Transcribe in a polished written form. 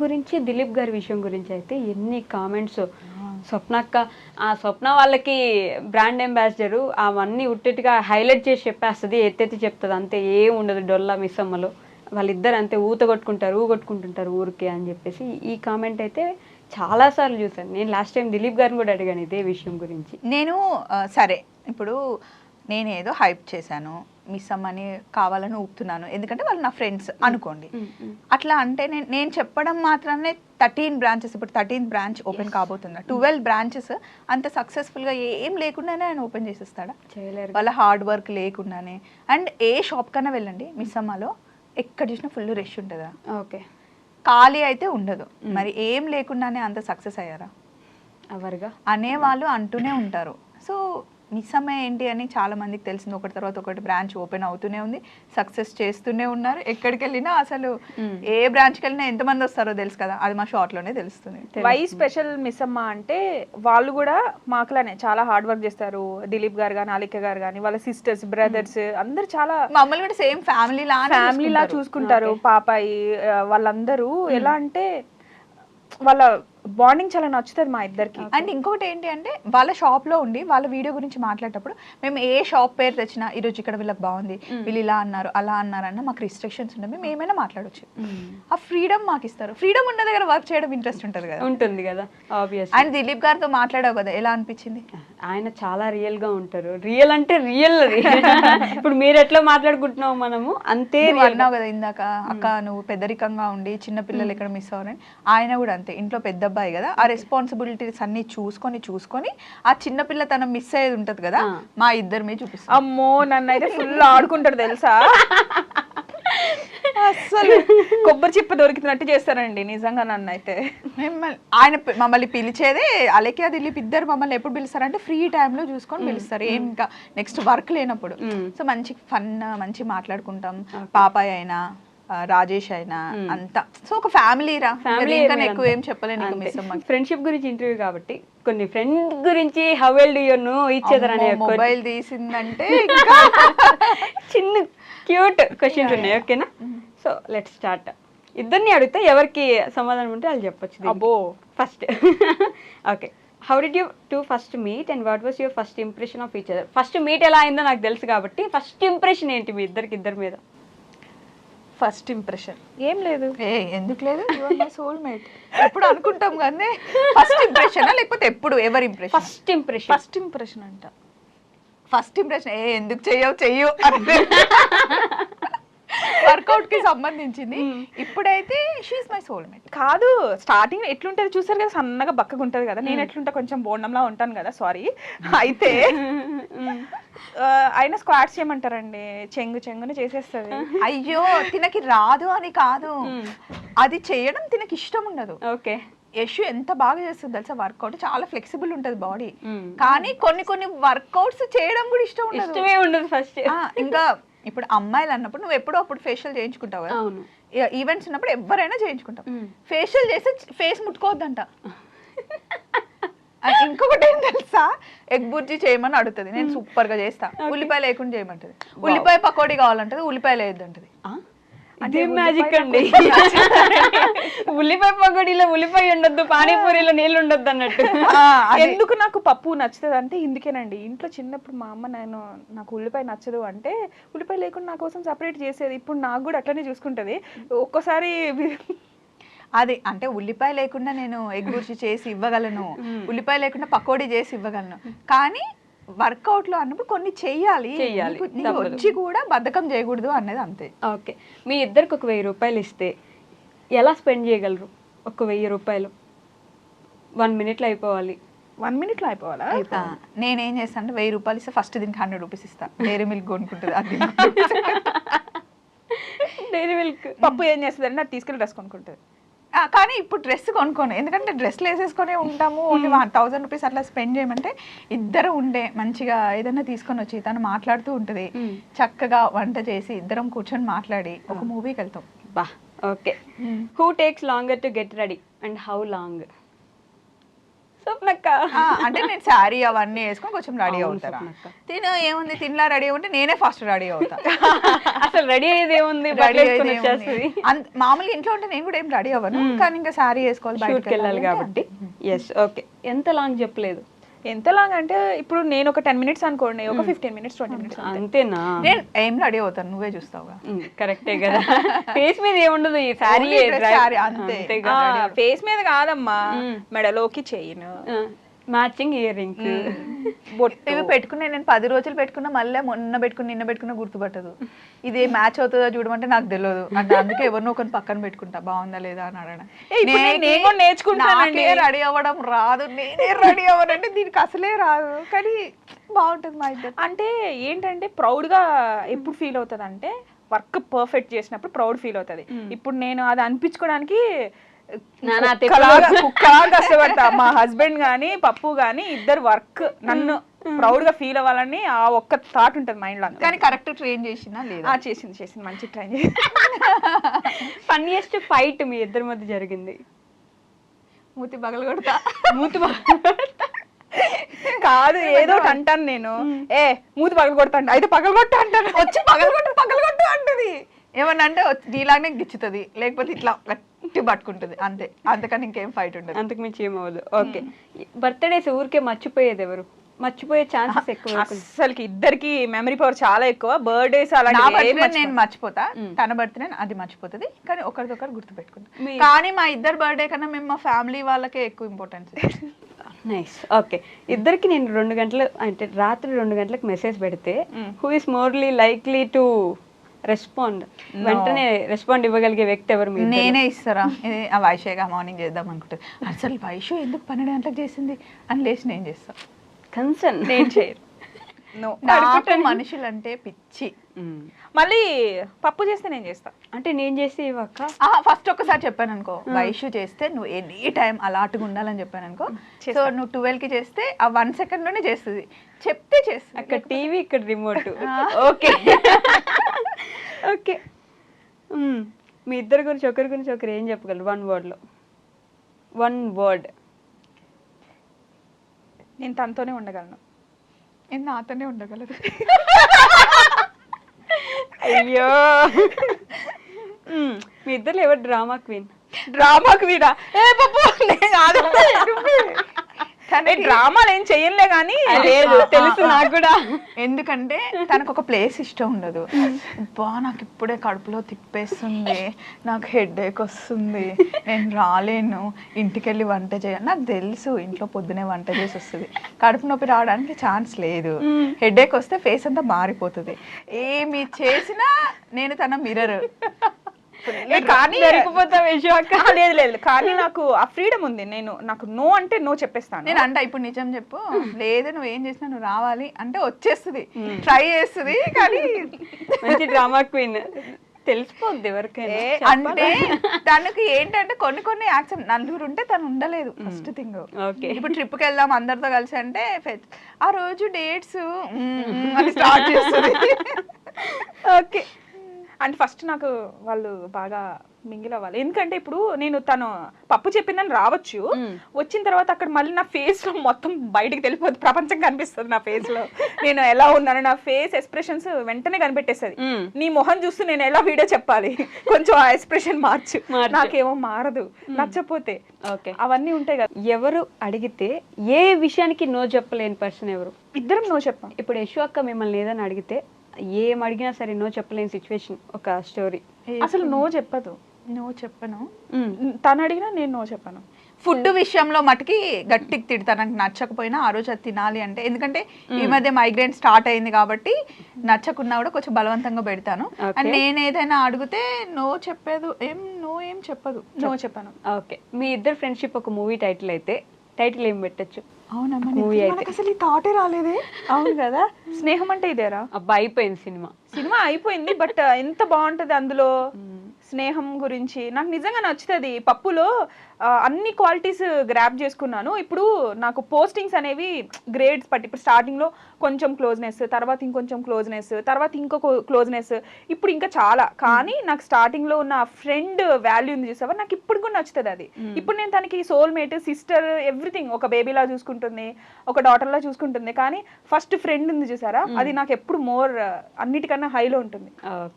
గురించి దిలీప్ గారి విషయం గురించి అయితే ఎన్ని కామెంట్స్. స్వప్నక్క ఆ స్వప్న వాళ్ళకి బ్రాండ్ అంబాసిడరు అవన్నీ ఉట్టిగా హైలైట్ చేసి చెప్పేస్తుంది, ఎత్తెత్తి చెప్తుంది, అంతే ఏం ఉండదు డొల్లా మిస్సమ్మలో. వాళ్ళిద్దరు అంతే ఊగొట్టుకుంటుంటారు ఊరికే అని చెప్పేసి ఈ కామెంట్ అయితే చాలాసార్లు చూసాను. నేను లాస్ట్ టైం దిలీప్ గారిని కూడా అడిగాను ఇదే విషయం గురించి. నేను సరే ఇప్పుడు నేను ఏదో హైప్ చేశాను, మిస్ అమ్మని కావాలని ఊపుతున్నాను ఎందుకంటే వాళ్ళు నా ఫ్రెండ్స్ అనుకోండి. అట్లా అంటే నేను చెప్పడం మాత్రమే 13 బ్రాంచెస్, ఇప్పుడు 13th బ్రాంచ్ ఓపెన్ కాబోతుందా, 12 బ్రాంచెస్ అంత సక్సెస్ఫుల్గా ఏం లేకుండానే ఆయన ఓపెన్ చేసేస్తాడా? చేయలేరు. వాళ్ళ హార్డ్ వర్క్ లేకుండానే. అండ్ ఏ షాప్ కన్నా వెళ్ళండి మిస్ అమ్మలో, ఎక్కడ చూసినా ఫుల్ రష్ ఉంటుందా? ఓకే, ఖాళీ అయితే ఉండదు. మరి ఏం లేకుండానే అంత సక్సెస్ అయ్యారా? అవర్గా అనేవాళ్ళు అంటూనే ఉంటారు. సో మిస్ అమ్మ ఏంటి అని చాలా మందికి తెలిసింది. ఒకటి తర్వాత ఒకటి బ్రాంచ్ ఓపెన్ అవుతూనే ఉంది, సక్సెస్ చేస్తూనే ఉన్నారు. ఎక్కడికి వెళ్ళినా అసలు ఏ బ్రాంచ్కి వెళ్ళినా ఎంతమంది వస్తారో తెలుసు కదా, అది మా షార్ట్లోనే తెలుస్తుంది. వై స్పెషల్ మిస్ అమ్మ అంటే వాళ్ళు కూడా మాకులానే చాలా హార్డ్ వర్క్ చేస్తారు. దిలీప్ గారు కానీ అలిక గారు కానీ వాళ్ళ సిస్టర్స్ బ్రదర్స్ అందరు చాలా మమ్మల్ని కూడా సేమ్ ఫ్యామిలీలా చూసుకుంటారు. పాపాయి వాళ్ళందరూ ఎలా అంటే వాళ్ళ బాండింగ్ చాలా నచ్చుతుంది మా ఇద్దరికి. అండ్ ఇంకొకటి ఏంటి అంటే వాళ్ళ షాప్ లో ఉండి వాళ్ళ వీడియో గురించి మాట్లాడేటప్పుడు మేము ఏ షాప్ పేరు తెచ్చినా ఈరోజు ఇక్కడ వీళ్ళకి బాగుంది, వీళ్ళు ఇలా అన్నారు అలా అన్నారన్న మాకు రిస్ట్రిక్షన్స్ ఉన్నాయి, మేము ఏమైనా మాట్లాడవచ్చు. ఆ ఫ్రీడమ్ మాకు ఇస్తారు. ఫ్రీడమ్ ఉన్న దగ్గర వర్క్ చేయడం ఇంట్రెస్ట్ ఉంటుంది కదా. ఉంటుంది కదా ఆబ్వియస్. అండ్ దిలీప్ గారితో మాట్లాడావు కదా, ఎలా అనిపించింది? ఆయన చాలా రియల్ గా ఉంటారు. రియల్ అంటే రియల్. ఇప్పుడు మీరు ఎట్లా మాట్లాడుకుంటున్నావు మనము అంతే అన్నావు కదా ఇందాక, అక్క నువ్వు పెద్దరికంగా ఉండి చిన్న పిల్లలు ఎక్కడ మిస్ అవ్వరని. ఆయన కూడా అంతే, ఇంట్లో పెద్ద అబ్బాయి కదా, ఆ రెస్పాన్సిబిలిటీస్ అన్ని చూసుకొని ఆ చిన్న పిల్ల తన మిస్ అయ్యేది ఉంటది కదా, మా ఇద్దరి మీద చూపిస్తాం. అమ్మో నన్ను అయితే ఫుల్ ఆడుకుంటాడు తెలుసా, అసలు కొబ్బరి చిప్ప దొరికినట్టు చేస్తారండి నిజంగా నన్ను అయితే. ఆయన మమ్మల్ని పిలిచేదే అలెక్యా దిలీప్ ఇద్దరు మమ్మల్ని ఎప్పుడు పిలుస్తారంటే ఫ్రీ టైంలో చూసుకొని పిలుస్తారు, ఏం ఇంకా నెక్స్ట్ వర్క్ లేనప్పుడు. సో మంచి ఫన్ మంచి మాట్లాడుకుంటాం. పాపాయ్ అయినా రాజేష్ అయినా అంతా సో ఒక ఫ్యామిలీ రా, ఫ్యామిలీ ఎక్కువ ఏం చెప్పలేను. ఫ్రెండ్షిప్ గురించి ఇంటర్వ్యూ కాబట్టి కొన్ని ఫ్రెండ్ గురించి how well do you know each other అనే మొబైల్ తీసిందంటే చిన్న క్యూట్ క్వశ్చన్స్ ఉన్నాయి. ఓకేనా? So let start. ఇద్దరిని అడిగితే ఎవరికి సమాధానం ఉంటే వాళ్ళు చెప్పొచ్చు. అబ్బో first okay, how did you two first meet and what was your first impression of each other? First meet ఎలా అయిందో నాకు తెలుసు కాబట్టి ఫస్ట్ ఇంప్రెషన్ ఏంటి మీ ఇద్దరి మీద? ఫస్ట్ ఇంప్రెషన్ ఏం లేదు. ఎందుకు లేదు, సోల్మేట్ ఎప్పుడు అనుకుంటాం కానీ ఫస్ట్ ఇంప్రెషన్ లేకపోతే ఎప్పుడు ఎవరి ఇంప్రెషన్? ఫస్ట్ ఇంప్రెషన్ అంట. ఫస్ట్ ఇంప్రెషన్ ఎందుకు చెయ్యవు వర్కౌట్ కి సంబంధించింది. ఇప్పుడైతే షీఈస్ మై సోల్మేట్. కాదు, స్టార్టింగ్ ఎట్లుంటది చూసారు కదా, సన్నగా బక్కగా ఉంటది కదా, నేను ఎట్లుంటా కొంచెం బోండంలా ఉంటాను కదా, సారీ. అయితే ఆయన స్క్వాట్స్ చేయమంటారండి, చెంగుని చేసేస్తుంది. అయ్యో తినకి రాదు అని కాదు, అది చేయడం తినకి ఇష్టం ఉండదు. ఓకే, యశు ఎంత బాగా చేస్తుంది తెలుసా వర్కౌట్, చాలా ఫ్లెక్సిబుల్ ఉంటది బాడీ. కానీ కొన్ని వర్కౌట్స్ చేయడం కూడా ఇష్టమే ఉండదు ఫస్ట్. ఇంకా ఇప్పుడు అమ్మాయిలు అన్నప్పుడు నువ్వు ఎప్పుడో అప్పుడు ఫేషియల్ చేయించుకుంటావు కదా, ఈవెంట్స్ ఉన్నప్పుడు ఎవరైనా చేయించుకుంటావు. ఫేషియల్ చేస్తే ఫేస్ ముట్టుకోవద్దంట. ఇంకొకటి ఏం తెలుసా, ఎగ్ బుర్జీ చేయమని అడుగుతుంది, నేను సూపర్ గా చేస్తా. ఉల్లిపాయ లేకుండా చేయమంటది. ఉల్లిపాయ పకోడీ కావాలంటది, ఉల్లిపాయ లేదంటది. అదే మ్యాజిక్ అండి. ఉల్లిపాయ పకోడీలో ఉల్లిపాయ ఉండొద్దు, పానీపూరిలో నీళ్ళు ఉండొద్దు అన్నట్టు. ఎందుకు నాకు పప్పు నచ్చుతుంది అంటే ఇందుకేనండి. ఇంట్లో చిన్నప్పుడు మా అమ్మ నాకు ఉల్లిపాయ నచ్చదు అంటే ఉల్లిపాయ లేకుండా నా కోసం సపరేట్ చేసేది. ఇప్పుడు నాకు కూడా అట్లనే చూసుకుంటది. ఒక్కోసారి అది అంటే ఉల్లిపాయ లేకుండా నేను ఎగ్ బుర్జీ చేసి ఇవ్వగలను, ఉల్లిపాయ లేకుండా పకోడీ చేసి ఇవ్వగలను. కానీ వర్కౌట్ లో అన్నప్పుడు కొన్ని చెయ్యాలి, వచ్చి కూడా బద్ధకం చేయకూడదు అన్నది అంతే. ఓకే, మీ ఇద్దరికి ఒక 1000 రూపాయలు ఇస్తే ఎలా స్పెండ్ చేయగలరు? ఒక 1000 రూపాయలు 1 minute అయిపోవాలి. 1 minute అయిపోవాలా? నేనేం చేస్తాను అంటే 1000 రూపాయలు ఇస్తే ఫస్ట్ దీనికి 100 రూపీస్ ఇస్తా, డైరీ మిల్క్ కొనుక్కుంటుంది. అది డైరీ మిల్క్ పప్పు ఏం చేస్తుంది అంటే అది తీసుకెళ్ళి డ్రెస్ కొనుక్కుంటుంది. కానీ ఇప్పుడు డ్రెస్ కొనుక్కోను, ఎందుకంటే డ్రెస్లు వేసేసుకునే ఉంటాము. ఓన్లీ 1000 రూపీస్ అట్లా స్పెండ్ చేయమంటే ఇద్దరు ఉండే మంచిగా ఏదైనా తీసుకొని వచ్చి తను మాట్లాడుతూ ఉంటుంది, చక్కగా వంట చేసి ఇద్దరం కూర్చొని మాట్లాడి ఒక మూవీకి వెళ్తాం. బా okay, who takes longer to get ready and how long? స్వప్నక్క అంటే నేను శారీ అవన్నీ వేసుకొని కొంచెం రెడీ అవును, అవుతారా స్వప్నక్క. తిను ఏముంది తినలా రెడీ అవ్వంటే నేనే ఫస్ట్ రెడీ అవుతా. అసలు రెడీ అయ్యేది ఏముంది, రెడీ బట్టలు వేసుకొని వచ్చేస్తది. మామూలుగా ఇంట్లో ఉంటే నేను కూడా ఏం రెడీ అవ్వను, కానీ ఇంకా శారీ వేసుకోవాలి షూట్కి వెళ్ళాలి కాబట్టి. Yes, okay. ఎంత లాంగ్ చెప్పలేదు? ఎంతలాగా అంటే ఇప్పుడు నేను ఒక 10 minutes అనుకోండి, ఒక 15 minutes 20 minutes అంతేనా? నేను ఏం రెడీ అవుతాను, నువ్వే చూస్తావుగా. కరెక్టే కదా. ఫేస్ మీద ఏముండదు, ఈ శారీ Only dress, saree, అంతే. ఫేస్ మీద కాదమ్మా, మెడలోకి చైన్, మ్యాచింగ్ ఇయర్ రింగ్స్, ఇవి పెట్టుకునే నేను 10 రోజులు పెట్టుకున్నా, మళ్ళీ మొన్న పెట్టుకుని నిన్న పెట్టుకున్నా గుర్తుపట్టదు. ఇది మ్యాచ్ అవుతుందో చూడమంటే నాకు తెలియదు, అంటే అందుకే ఎవరినో ఒకరిని పక్కన పెట్టుకుంటా బాగుందా లేదా అని అడగడం. నేను కూడా నేర్చుకుంటానండి. రెడీ అవ్వడం రాదు, నేనే రెడీ అవ్వనంటే దీనికి అసలే రాదు, కానీ బాగుంటుంది మా ఇద్దరు. అంటే ఏంటంటే ప్రౌడ్ గా ఎప్పుడు ఫీల్ అవుతుంది అంటే వర్క్ పర్ఫెక్ట్ చేసినప్పుడు ప్రౌడ్ ఫీల్ అవుతుంది. ఇప్పుడు నేను అది అనిపించుకోవడానికి కుక్కలాగా కష్టపడతా. మా హస్బెండ్ గానీ పప్పు గానీ ఇద్దరు వర్క్ నన్ను ప్రౌడ్ గా ఫీల్ అవ్వాలని ఆ ఒక్క థాట్ ఉంటుంది మైండ్ లో. కానీ కరెక్ట్ ట్రైన్ చేసినా లేదా? చేసింది మంచి ట్రైన్ చేసి. ఫన్నీయెస్ట్ ఫైట్ మీ ఇద్దరి మధ్య జరిగింది? మూతి పగలు కొడతా. మూతి కాదు, ఏదో ఒకటి అంటాను నేను, మూతి పగలు కొడతాను, అయితే పగలు కొట్ట అంటాను, వచ్చి పగలు కొట్టు అంటది. ఏమన్నా అంటే నీలాగానే గిచ్చుతుంది, లేకపోతే ఇట్లా గట్టి పట్టుకుంటుంది, అంతే. అంతకని ఇంకేం ఫైట్ ఉండదు, అంతకు మించి ఏమవ్వదు. ఓకే. బర్త్డేస్ ఊరికే మర్చిపోయేది ఎవరు? మర్చిపోయే ఛాన్సెస్ ఎక్కువ. అసలుకి ఇద్దరికి మెమరీ పవర్ చాలా ఎక్కువ. బర్త్డేస్ నేను మర్చిపోతా, తన బర్త్డే అది మర్చిపోతుంది, కానీ ఒకరిదొకరు గుర్తు పెట్టుకుంటా. కానీ మా ఇద్దరు బర్త్డే కన్నా మేము మా ఫ్యామిలీ వాళ్ళకే ఎక్కువ ఇంపార్టెన్స్. నైస్. ఓకే. ఇద్దరికి నేను 2 గంటలు అంటే రాత్రి 2 గంటలకు మెసేజ్ పెడితే who is more likely to respond, వెంటనే రెస్పాండ్ ఇవ్వగలిగే వ్యక్తి ఎవరు? నేనే ఇస్తారా? ఆ వైషేగా మార్నింగ్ చేద్దాం అనుకుంటుంది, అసలు వైషు ఎందుకు 12 గంటలకు చేసింది అని లేచి నేను చేస్తా. కన్సర్న్ నేను చేయను. మనుషులు అంటే పిచ్చి. మళ్ళీ పప్పు చేస్తే నేను చేస్తా, అంటే నేను చేస్తే ఇవ్వక్క. ఫస్ట్ ఒకసారి చెప్పాను అనుకో, వైషు చేస్తే నువ్వు ఎనీ టైం అలాటుగా ఉండాలని చెప్పాను అనుకో, సో నువ్వు 12కి చేస్తే ఆ 1 సెకండ్ లోనే చేస్తుంది, చెప్తే చేస్తుంది. అక్కడ టీవీ, ఇక్కడ రిమోట్. ఓకే. ఓకే. మీ ఇద్దరి గురించి ఒకరు ఏం చెప్పగలరు 1 wordలో? 1 word. నేను తనతోనే ఉండగలను. నేను నాతోనే ఉండగలదు. అయ్యో. మీ ఇద్దరు ఎవరు డ్రామా క్వీన్? డ్రామాకు వీడా? డ్రామాలు ఏం చెయ్యలే కానీ తెలుసు నాకు కూడా. ఎందుకంటే తనకు ఒక ప్లేస్ ఇష్టం ఉండదు. నాకు ఇప్పుడే కడుపులో తిప్పేస్తుంది, నాకు హెడేక్ వస్తుంది, నేను రాలేను, ఇంటికి వెళ్ళి వంట చేయాలి. నాకు తెలుసు ఇంట్లో పొద్దునే వంట చేసి వస్తుంది, కడుపు నొప్పి రావడానికి ఛాన్స్ లేదు, హెడేక్ వస్తే ఫేస్ అంతా మారిపోతుంది. ఏమి చేసినా నేను తన మిర్రర్. కానీ లేదు, కానీ నాకు ఆ ఫ్రీడమ్ ఉంది. నాకు నో అంటే నో చెప్పేస్తాను. నేను అంట ఇప్పుడు నిజం చెప్పు, లేదు నువ్వు ఏం చేసినా నువ్వు రావాలి అంటే వచ్చేస్తుంది, ట్రై చేస్తుంది. కానీ మంచి డ్రామా క్వీన్, తెలిసిపోద్ది ఎవరికైనా. అంటే తనకి ఏంటంటే కొన్ని యాక్షన్ నలుగురు ఉంటే తను ఉండలేదు ఫస్ట్ థింగ్. ఇప్పుడు ట్రిప్కి వెళ్దాం అందరితో కలిసి అంటే ఆ రోజు డేట్స్ అని స్టార్ట్ చేస్తుంది. ఓకే. అంటే ఫస్ట్ నాకు వాళ్ళు బాగా మింగిల్ అవ్వాలి. ఎందుకంటే ఇప్పుడు నేను తను పప్పు చెప్పిందని రావచ్చు, వచ్చిన తర్వాత అక్కడ మళ్ళీ నా ఫేస్ లో మొత్తం బయటికి వెళ్ళిపోతుంది, ప్రపంచం కనిపిస్తుంది నా ఫేస్ లో, నేను ఎలా ఉన్నాను, నా ఫేస్ ఎక్స్ప్రెషన్స్ వెంటనే కనిపెట్టేస్తుంది. నీ మొహం చూస్తూ నేను ఎలా వీడియో చెప్పాలి, కొంచెం ఆ ఎక్స్ప్రెషన్ మార్చు, నాకేమో మారదు నచ్చపోతే. ఓకే, అవన్నీ ఉంటాయి కదా. ఎవరు అడిగితే ఏ విషయానికి నో చెప్పలేని పర్సన్ ఎవరు? ఇద్దరం నో చెప్పాం. ఇప్పుడు యశు అక్క మిమ్మల్ని ఏదని అడిగితే ఏం అడిగినా సరే నో చెప్పలేని సిచ్యువేషన్, ఒక స్టోరీ. అసలు నో చెప్పదు. నో చెప్పను, తను అడిగినా నేను నో చెప్పను. ఫుడ్ విషయంలో మటుకి గట్టికి తిడతా, నాకు నచ్చకపోయినా ఆ రోజు అది తినాలి అంటే. ఎందుకంటే ఈ మధ్య మైగ్రేన్ స్టార్ట్ అయింది కాబట్టి నచ్చకున్నా కూడా కొంచెం బలవంతంగా పెడతాను. అండ్ నేను ఏదైనా అడిగితే నో చెప్పేది ఏం చెప్పదు, నో చెప్పాను. ఓకే, మీ ఇద్దరు ఫ్రెండ్షిప్ ఒక మూవీ టైటిల్ అయితే టైటిల్ ఏం పెట్టచ్చు? అవునమ్మా, మూవీ అయితే అసలు ఈ థాటే రాలేదే. అవును కదా, స్నేహం అంటే ఇదేరా. అబ్బా అయిపోయింది, సినిమా అయిపోయింది. బట్ ఎంత బాగుంటది అందులో, స్నేహం గురించి నాకు నిజంగా నచ్చుతుంది. పప్పులో అన్ని క్వాలిటీస్ గ్రాప్ చేసుకున్నాను. ఇప్పుడు నాకు పోస్టింగ్స్ అనేవి గ్రేడ్స్ బట్టి, ఇప్పుడు స్టార్టింగ్లో కొంచెం క్లోజ్నెస్, తర్వాత ఇంకొంచెం క్లోజ్నెస్, తర్వాత ఇంకొక క్లోజ్నెస్, ఇప్పుడు ఇంకా చాలా. కానీ నాకు స్టార్టింగ్లో ఉన్న ఫ్రెండ్ వాల్యూ ఉంది చూసావా, నాకు ఇప్పుడు కూడా నచ్చుతుంది అది. ఇప్పుడు నేను తనకి సోల్మేట్, సిస్టర్, ఎవ్రీథింగ్, ఒక బేబీలా చూసుకుంటుంది, ఒక డాటర్లా చూసుకుంటుంది. కానీ ఫస్ట్ ఫ్రెండ్ ఉంది చూసారా, అది నాకు ఎప్పుడు మోర్ అన్నిటికన్నా హైలో ఉంటుంది.